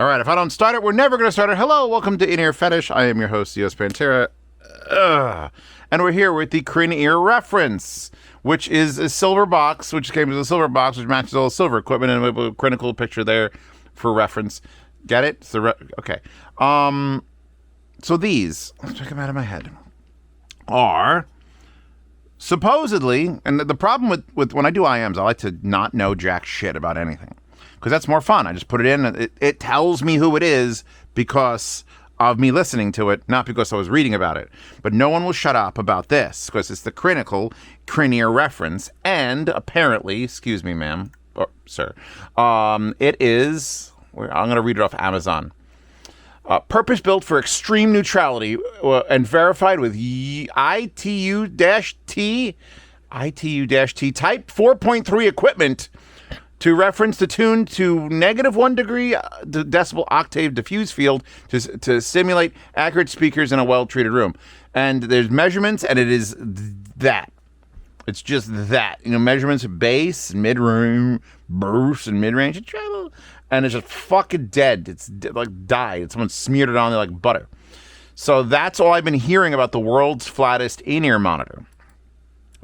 All right, if I don't start it, we're never going to start it. Hello, welcome to CrinEar Fetish. I am your host, US Pantera. And we're here with the CrinEar reference, which is a silver box, which came as a silver box, which matches all the silver equipment, and we have a critical picture there for reference. Get it? Okay. So these, let's check them out of my head, are supposedly, and the problem with when I do IEMs, I like to not know jack shit about anything. Because that's more fun. I just put it in. It tells me who it is because of me listening to it, not because I was reading about it. But no one will shut up about this because it's the CrinEar reference. And apparently, excuse me, ma'am, or sir, it is, I'm going to read it off Amazon. Purpose-built for extreme neutrality and verified with ITU-T Type 4.3 equipment to reference the tune to -1 degree decibel octave diffuse field to simulate accurate speakers in a well-treated room. And there's measurements, and it is that. It's just that. Measurements of bass, mid-room, burst, and mid-range, and treble. And it's just fucking dead. It's like dyed. Someone smeared it on there like butter. So that's all I've been hearing about the world's flattest in-ear monitor.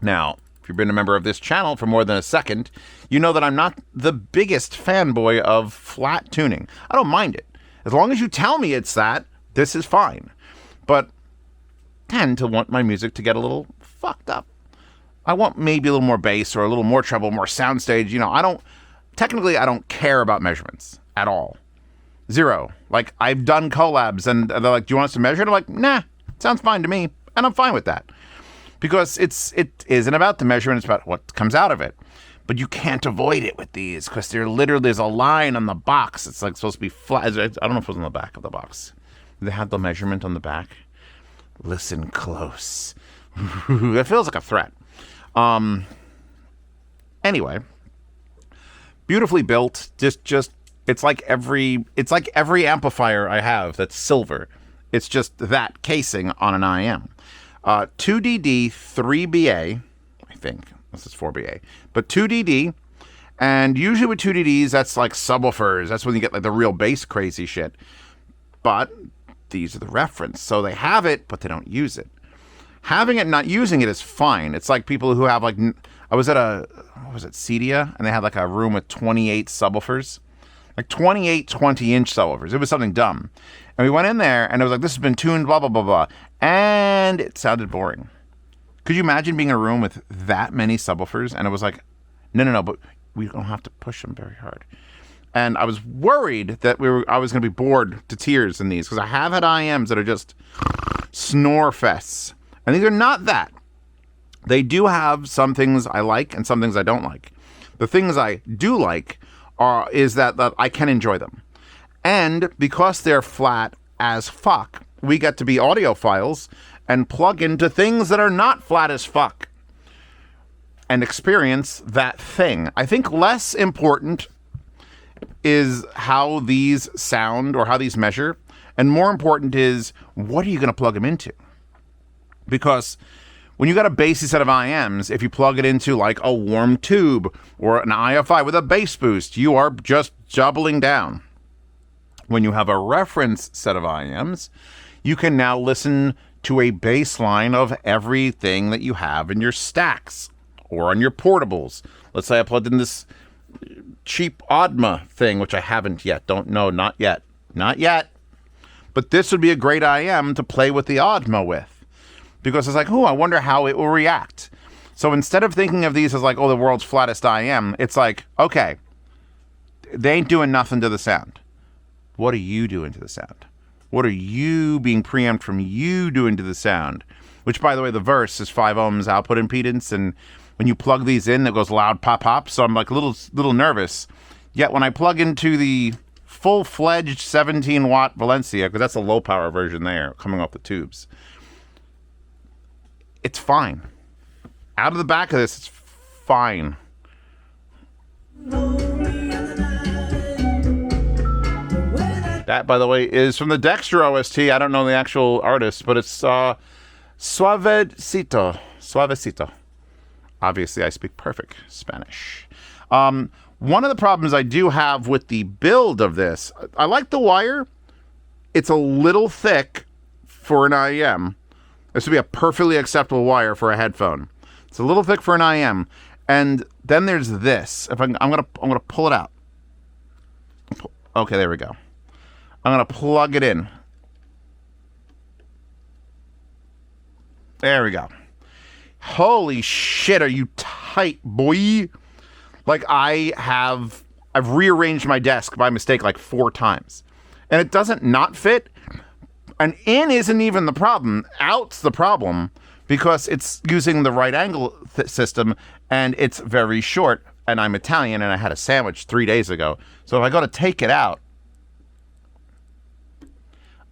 Now, if you've been a member of this channel for more than a second, you know that I'm not the biggest fanboy of flat tuning. I don't mind it. As long as you tell me it's that, this is fine. But I tend to want my music to get a little fucked up. I want maybe a little more bass or a little more treble, more soundstage. I don't care about measurements at all. Zero. Like, I've done collabs and they're like, do you want us to measure it? I'm like, nah, sounds fine to me. And I'm fine with that. Because it isn't about the measurement, it's about what comes out of it. But you can't avoid it with these because there's a line on the box. It's like supposed to be flat. I don't know if it was on the back of the box. Do they have the measurement on the back? Listen close. That feels like a threat. Anyway, beautifully built. Just it's like every amplifier I have that's silver. It's just that casing on an IEM. 2DD, 3BA, I think. This is 4BA. But 2DD, and usually with 2DDs, that's like subwoofers. That's when you get like the real bass crazy shit. But these are the reference. So they have it, but they don't use it. Having it, not using it is fine. It's like people who have like, I was at Cedia, and they had like a room with 28 subwoofers. Like 28 20-inch subwoofers. It was something dumb. And we went in there, and it was like, this has been tuned, blah, blah, blah, blah. And it sounded boring. Could you imagine being in a room with that many subwoofers? And it was like, no, but we don't have to push them very hard. And I was worried that I was going to be bored to tears in these, because I have had IEMs that are just snore fests. And these are not that. They do have some things I like and some things I don't like. The things I do like is that I can enjoy them. And because they're flat as fuck, we get to be audiophiles and plug into things that are not flat as fuck and experience that thing. I think less important is how these sound or how these measure, and more important is, what are you going to plug them into? Because when you got a bassy set of IEMs, if you plug it into like a warm tube or an IFI with a bass boost, you are just doubling down. When you have a reference set of IEMs, you can now listen to a bass line of everything that you have in your stacks or on your portables. Let's say I plugged in this cheap Audma thing, which I haven't yet. Don't know, not yet. But this would be a great IEM to play with the Audma with. Because it's like, I wonder how it will react. So instead of thinking of these as like, the world's flattest IEM, it's like, okay, they ain't doing nothing to the sound. What are you doing to the sound? What are you being preempted from you doing to the sound? Which, by the way, the verse is 5 ohms output impedance, and when you plug these in, it goes loud pop. So I'm like a little nervous. Yet when I plug into the full-fledged 17-watt Valencia, because that's a low-power version there, coming off the tubes, it's fine. Out of the back of this, it's fine. That, by the way, is from the Dexter OST. I don't know the actual artist, but it's Suavecito. Obviously, I speak perfect Spanish. One of the problems I do have with the build of this, I like the wire. It's a little thick for an IEM. This would be a perfectly acceptable wire for a headphone. It's a little thick for an IEM. And then there's this. If I'm gonna pull it out. Okay, there we go. I'm gonna plug it in. There we go. Holy shit, are you tight, boy? Like, I've rearranged my desk by mistake like 4 times. And it doesn't not fit. And in isn't even the problem. Out's the problem because it's using the right angle system and it's very short. And I'm Italian and I had a sandwich 3 days ago. So if I go to take it out,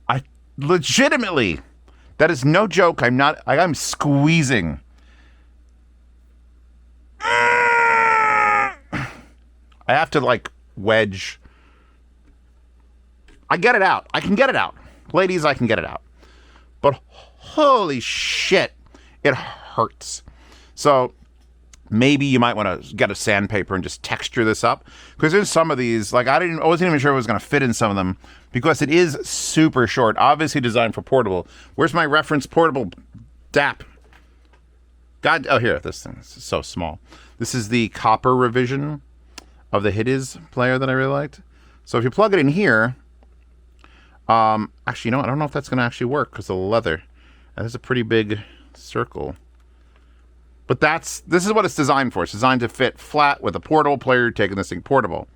I legitimately, that is no joke. I'm squeezing. I have to like wedge. I get it out. I can get it out. Ladies, I can get it out. But holy shit, it hurts. So maybe you might want to get a sandpaper and just texture this up. Because there's some of these, like I wasn't even sure it was going to fit in some of them. Because it is super short. Obviously designed for portable. Where's my reference portable DAP? God, oh here, this thing is so small. This is the copper revision of the Hitiz player that I really liked. So if you plug it in here, actually, you know what? I don't know if that's going to actually work because of the leather. That is a pretty big circle. But this is what it's designed for. It's designed to fit flat with a portable player taking this thing portable.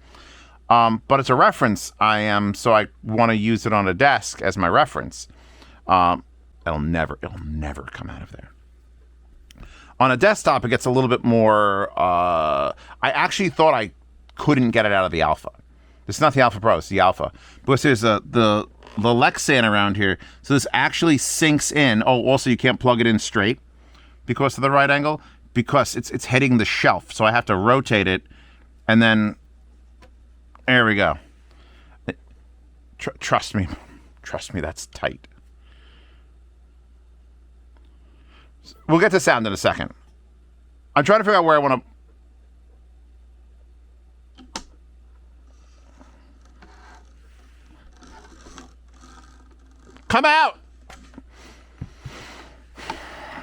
But it's a reference IEM, so I want to use it on a desk as my reference. It'll never come out of there. On a desktop, it gets a little bit more. I actually thought I couldn't get it out of the Alpha. It's not the Alpha Pro, it's the Alpha. Because there's the Lexan around here, so this actually sinks in. Oh, also you can't plug it in straight because of the right angle, because it's hitting the shelf. So I have to rotate it, and then there we go. Trust me, that's tight. We'll get to sound in a second. I'm trying to figure out where I want to. Come out!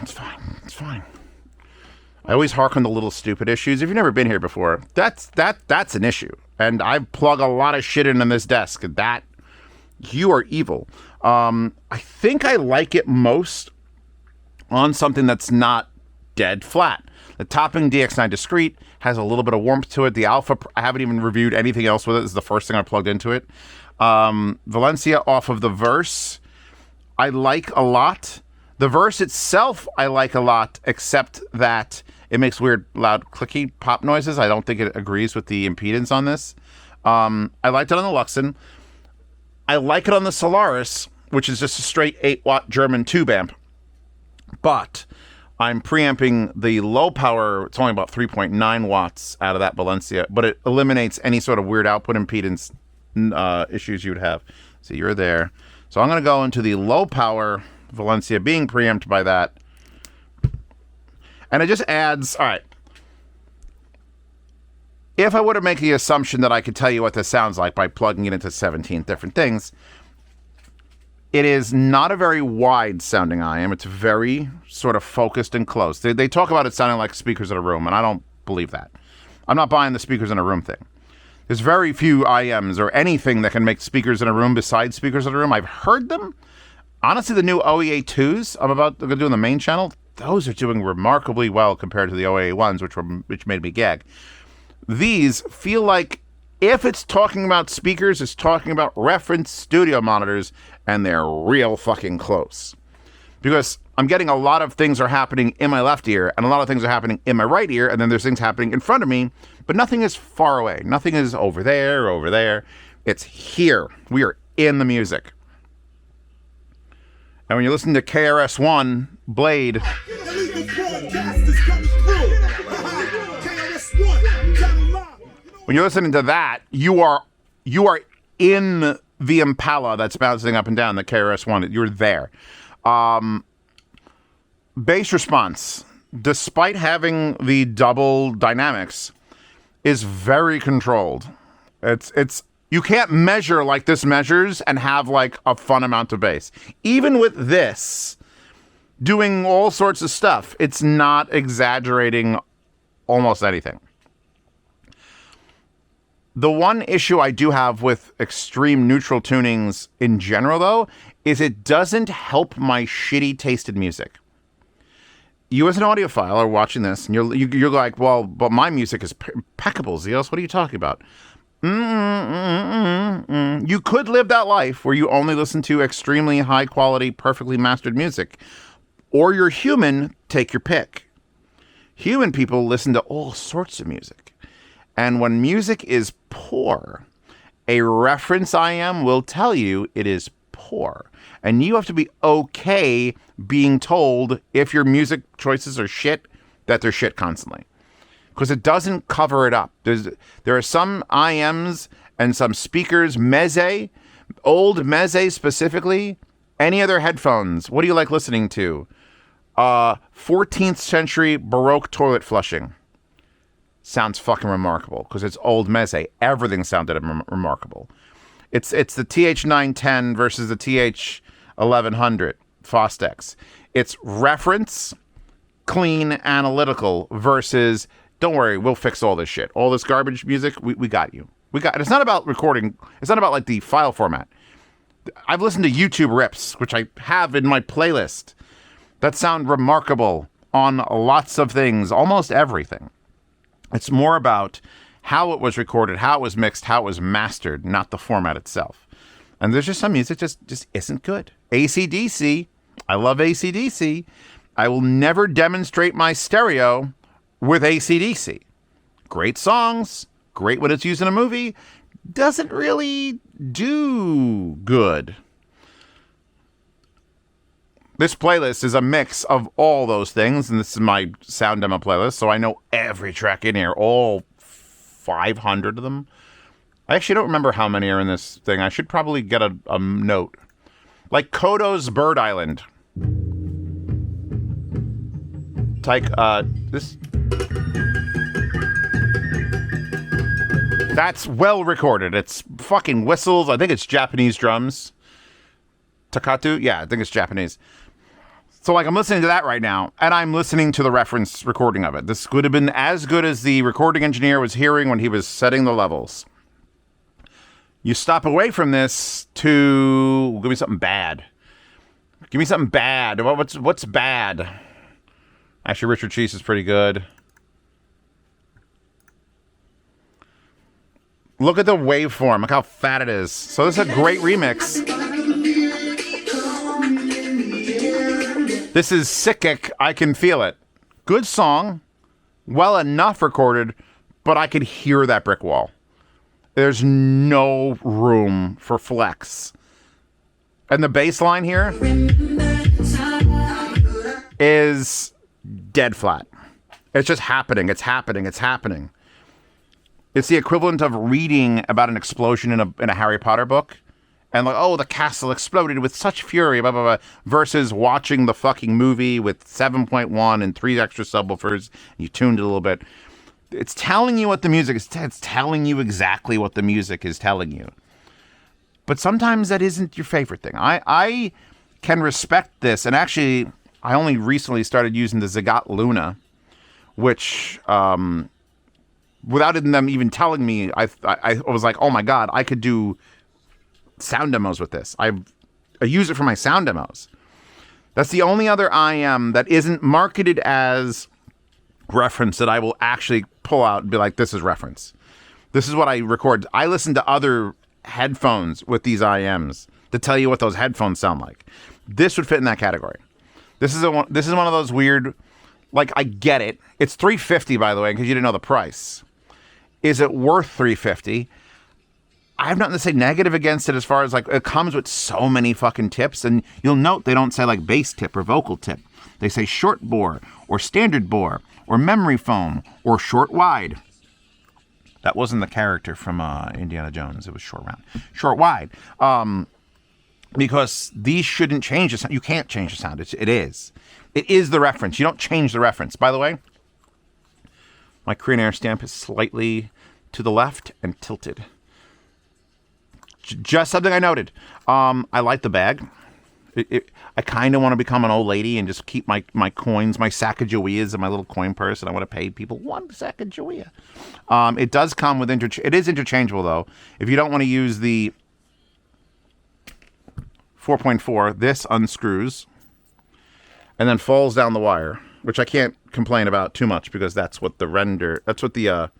It's fine. I always harken to little stupid issues. If you've never been here before, that's an issue. And I plug a lot of shit in on this desk. That, you are evil. I think I like it most on something that's not dead flat. The Topping DX9 Discrete has a little bit of warmth to it. The Alpha, I haven't even reviewed anything else with it. This is the first thing I plugged into it. Valencia off of the Verse, I like a lot. The Verse itself, I like a lot, except that it makes weird, loud, clicky pop noises. I don't think it agrees with the impedance on this. I liked it on the Luxon. I like it on the Solaris, which is just a straight 8-watt German tube amp. But I'm preamping the low power, it's only about 3.9 watts out of that Valencia, but it eliminates any sort of weird output impedance issues you would have. So you're there. So I'm going to go into the low power Valencia being preamped by that. And it just adds, all right. If I were to make the assumption that I could tell you what this sounds like by plugging it into 17 different things, it is not a very wide sounding IEM. It's very sort of focused and close. They talk about it sounding like speakers in a room, and I don't believe that. I'm not buying the speakers in a room thing. There's very few IEMs or anything that can make speakers in a room besides speakers in a room. I've heard them. Honestly, the new OEA 2s I'm about to do on the main channel, those are doing remarkably well compared to the OEA 1s, which made me gag. These feel like if it's talking about speakers, it's talking about reference studio monitors, and they're real fucking close. Because I'm getting a lot of things are happening in my left ear, and a lot of things are happening in my right ear, and then there's things happening in front of me, but nothing is far away. Nothing is over there, over there. It's here. We are in the music. And when you listen to KRS-One, Blade, when you're listening to that, you are in the Impala that's bouncing up and down, the KRS-One. You're there. Bass response, despite having the double dynamics, is very controlled. It's you can't measure like this measures and have like a fun amount of bass. Even with this doing all sorts of stuff, it's not exaggerating almost anything. The one issue I do have with extreme neutral tunings in general, though, is it doesn't help my shitty tasted music. You as an audiophile are watching this, and you're like, well, but my music is impeccable, Zeos. What are you talking about? You could live that life where you only listen to extremely high quality, perfectly mastered music. Or you're human, take your pick. Human people listen to all sorts of music. And when music is poor, a reference IEM will tell you it is poor. And you have to be okay being told if your music choices are shit, that they're shit constantly. Because it doesn't cover it up. There are some IEMs and some speakers, meze, old meze specifically, any other headphones. What do you like listening to? 14th century Baroque toilet flushing. Sounds fucking remarkable because it's old meze. Everything sounded remarkable. It's the TH910 versus the TH1100 Fostex. It's reference, clean, analytical versus don't worry, we'll fix all this shit. All this garbage music, we got you. It's not about recording. It's not about like the file format. I've listened to YouTube rips, which I have in my playlist, that sound remarkable on lots of things, almost everything. It's more about how it was recorded, how it was mixed, how it was mastered, not the format itself. And there's just some music just isn't good. AC/DC, I love AC/DC. I will never demonstrate my stereo with AC/DC. Great songs, great when it's used in a movie, doesn't really do good. This playlist is a mix of all those things, and this is my sound demo playlist, so I know every track in here, all 500 of them. I actually don't remember how many are in this thing. I should probably get a note. Like Kodo's Bird Island. This... That's well recorded. It's fucking whistles. I think it's Japanese drums. Takatu? Yeah, I think it's Japanese. So, like, I'm listening to that right now, and I'm listening to the reference recording of it. This could have been as good as the recording engineer was hearing when he was setting the levels. You stop away from this to give me something bad. Give me something bad. What's bad? Actually, Richard Cheese is pretty good. Look at the waveform. Look how fat it is. So this is a great remix. This is Sickick, I Can Feel It. Good song, well enough recorded, but I could hear that brick wall. There's no room for flex. And the bass line here is dead flat. It's just happening. It's happening. It's happening. It's the equivalent of reading about an explosion in a Harry Potter book. And like, oh, the castle exploded with such fury, blah, blah, blah, versus watching the fucking movie with 7.1 and 3 extra subwoofers. You tuned it a little bit. It's telling you what the music is. It's telling you exactly what the music is telling you. But sometimes that isn't your favorite thing. I can respect this. And actually, I only recently started using the Zagat Luna, which, without them even telling me, I was like, oh my God, I could do sound demos with this. I use it for my sound demos. That's the only other IEM that isn't marketed as reference that I will actually pull out and be like, this is reference. This is what I record. I listen to other headphones with these IEMs to tell you what those headphones sound like. This would fit in that category. This is one of those weird, like, I get it. It's $350, by the way, because you didn't know the price. Is it worth $350? I have nothing to say negative against it as far as, like, it comes with so many fucking tips. And you'll note they don't say, like, bass tip or vocal tip. They say short bore or standard bore or memory foam or short wide. That wasn't the character from Indiana Jones. It was short round. Short wide. Because these shouldn't change the sound. You can't change the sound. It is. It is the reference. You don't change the reference. By the way, my CrinEar stamp is slightly... to the left and tilted. Just something I noted. I like the bag. I kind of want to become an old lady and just keep my coins, my Sacagaweas in my little coin purse, and I want to pay people 1 Sacagawea. It does come with it is interchangeable though. If you don't want to use the 4.4, this unscrews and then falls down the wire, which I can't complain about too much because that's what the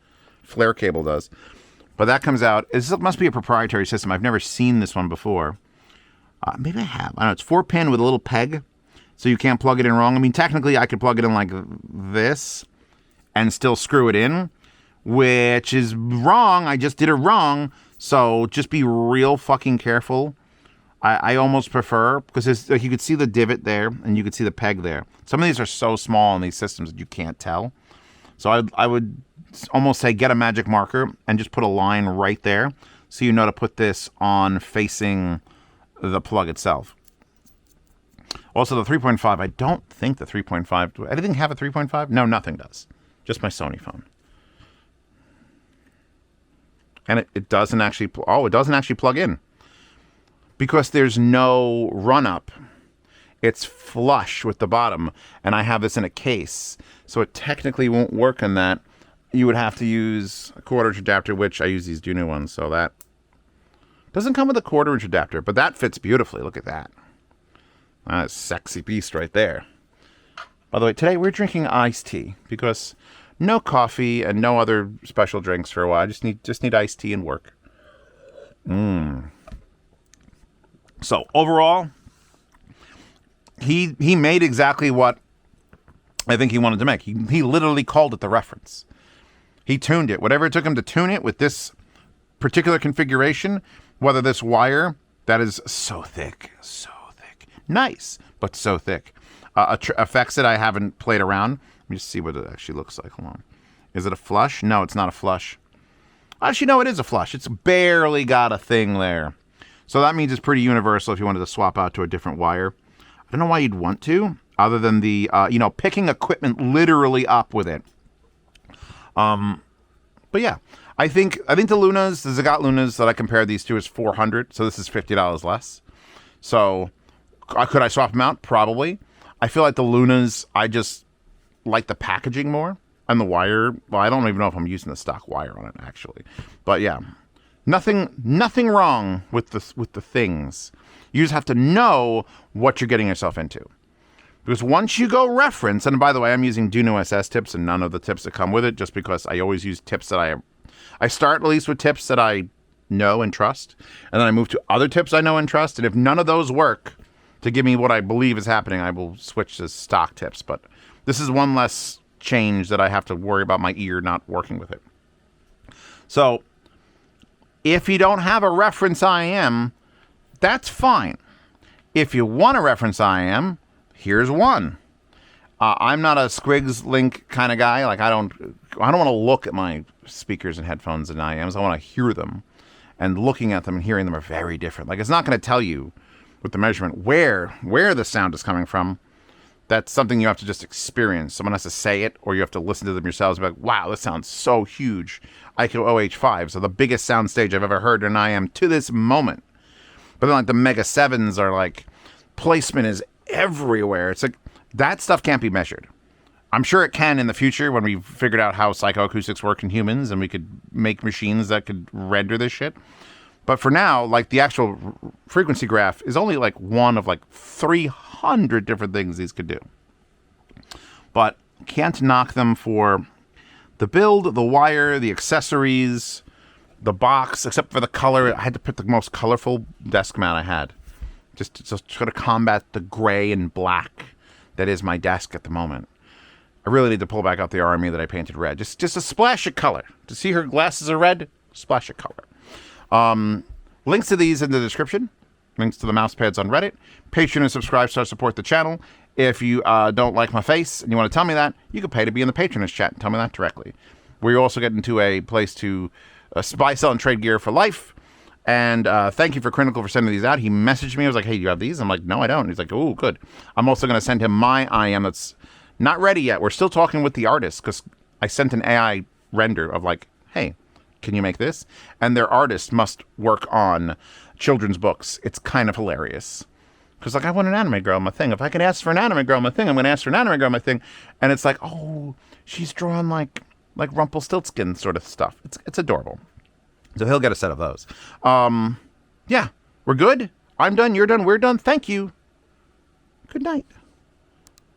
flare cable does. But that comes out. This must be a proprietary system. I've never seen this one before. Maybe I have. I don't know. It's 4-pin with a little peg, so you can't plug it in wrong. I mean, technically, I could plug it in like this and still screw it in, which is wrong. I just did it wrong. So just be real fucking careful. I almost prefer, because like, you could see the divot there and you could see the peg there. Some of these are so small in these systems that you can't tell. So I would almost say get a magic marker and just put a line right there so you know to put this on facing the plug itself. Also, the 3.5, I don't think the 3.5... Do anything have a 3.5? No, nothing does. Just my Sony phone. And it doesn't actually... it doesn't actually plug in. Because there's no run-up. It's flush with the bottom. And I have this in a case. So it technically won't work on that. You would have to use a quarter-inch adapter, which I use these Juno ones, so that doesn't come with a quarter-inch adapter, but that fits beautifully. Look at that. That's a sexy beast right there. By the way, today we're drinking iced tea because no coffee and no other special drinks for a while. I just need iced tea and work. So overall, he made exactly what I think he wanted to make. He literally called it the reference. He tuned it. Whatever it took him to tune it with this particular configuration, whether this wire that is so thick, nice, but so thick, affects it. I haven't played around. Let me just see what it actually looks like. Hold on. Is it a flush? No, it's not a flush. Actually, no, it is a flush. It's barely got a thing there. So that means it's pretty universal if you wanted to swap out to a different wire. I don't know why you'd want to, other than the, picking equipment literally up with it. But yeah, I think the Lunas, the Zagat Lunas that I compared these to is $400. So this is $50 less. So could I swap them out? Probably. I feel like the Lunas, I just like the packaging more and the wire. Well, I don't even know if I'm using the stock wire on it actually, but yeah, nothing wrong with the things. You just have to know what you're getting yourself into. Because once you go reference, and by the way, I'm using Duno SS tips and none of the tips that come with it, just because I always use tips that I start at least with tips that I know and trust, and then I move to other tips I know and trust, and if none of those work to give me what I believe is happening, I will switch to stock tips. But this is one less change that I have to worry about my ear not working with it. So if you don't have a reference IEM, that's fine. If you want a reference IEM, here's one. I'm not a Squigs link kind of guy. Like I don't want to look at my speakers and headphones and IEMs. I want to hear them, and looking at them and hearing them are very different. Like it's not going to tell you with the measurement where the sound is coming from. That's something you have to just experience. Someone has to say it, or you have to listen to them yourselves and be like, wow, this sounds so huge. IQ OH5, so the biggest sound stage I've ever heard in IEM to this moment. But then like the Mega 7s are like, placement is everywhere. It's like, that stuff can't be measured. I'm sure it can in the future when we've figured out how psychoacoustics work in humans and we could make machines that could render this shit. But for now, like the actual frequency graph is only like one of like 300 different things these could do. But can't knock them for the build, the wire, the accessories, the box, except for the color. I had to put the most colorful desk mount I had. Just to sort of combat the gray and black that is my desk at the moment. I really need to pull back out the RME that I painted red. Just a splash of color. To see her glasses are red, splash of color. Links to these in the description. Links to the mouse pads on Reddit. Patreon and subscribe to support the channel. If you don't like my face and you want to tell me that, you can pay to be in the patronage chat and tell me that directly. We also get into a place to buy, sell, and trade gear for life. And thank you for Critical for sending these out. He messaged me. I was like, hey, do you have these? I'm like, no, I don't. He's like, oh, good. I'm also going to send him my IEM that's not ready yet. We're still talking with the artist because I sent an AI render of like, hey, Can you make this? And their artist must work on children's books. It's kind of hilarious. Because, like, I want an anime girl in my thing. If I can ask for an anime girl in my thing, I'm going to ask for an anime girl in my thing. And it's like, oh, she's drawn like Rumpelstiltskin sort of stuff. It's adorable. So he'll get a set of those. Yeah, we're good. I'm done. You're done. We're done. Thank you. Good night.